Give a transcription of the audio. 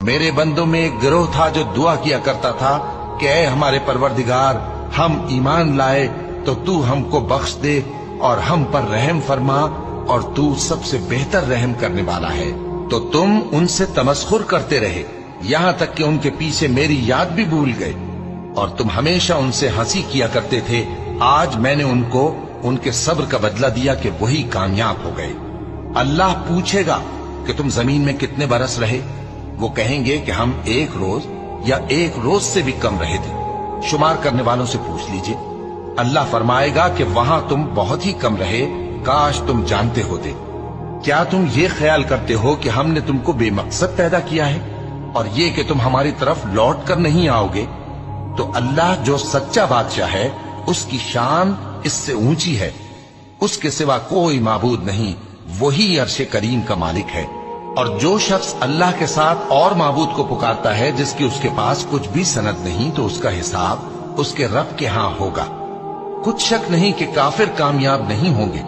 میرے بندوں میں ایک گروہ تھا جو دعا کیا کرتا تھا کہ اے ہمارے پروردگار، ہم ایمان لائے تو تو ہم کو بخش دے اور ہم پر رحم فرما، اور تو سب سے بہتر رحم کرنے والا ہے۔ تو تم ان سے تمسخر کرتے رہے، یہاں تک کہ ان کے پیچھے میری یاد بھی بھول گئے، اور تم ہمیشہ ان سے ہنسی کیا کرتے تھے۔ آج میں نے ان کو ان کے صبر کا بدلہ دیا کہ وہی کامیاب ہو گئے۔ اللہ پوچھے گا کہ تم زمین میں کتنے برس رہے؟ وہ کہیں گے کہ ہم 1 روز یا 1 روز سے بھی کم رہے تھے۔ شمار کرنے والوں سے پوچھ لیجئے۔ اللہ فرمائے گا کہ وہاں تم بہت ہی کم رہے، کاش تم جانتے ہوتے۔ کیا تم یہ خیال کرتے ہو کہ ہم نے تم کو بے مقصد پیدا کیا ہے، اور یہ کہ تم ہماری طرف لوٹ کر نہیں آؤ گے؟ تو اللہ جو سچا بادشاہ ہے، اس کی شان اس سے اونچی ہے، اس کے سوا کوئی معبود نہیں، وہی عرش کریم کا مالک ہے۔ اور جو شخص اللہ کے ساتھ اور معبود کو پکارتا ہے جس کی اس کے پاس کچھ بھی سند نہیں، تو اس کا حساب اس کے رب کے ہاں ہوگا۔ کچھ شک نہیں کہ کافر کامیاب نہیں ہوں گے۔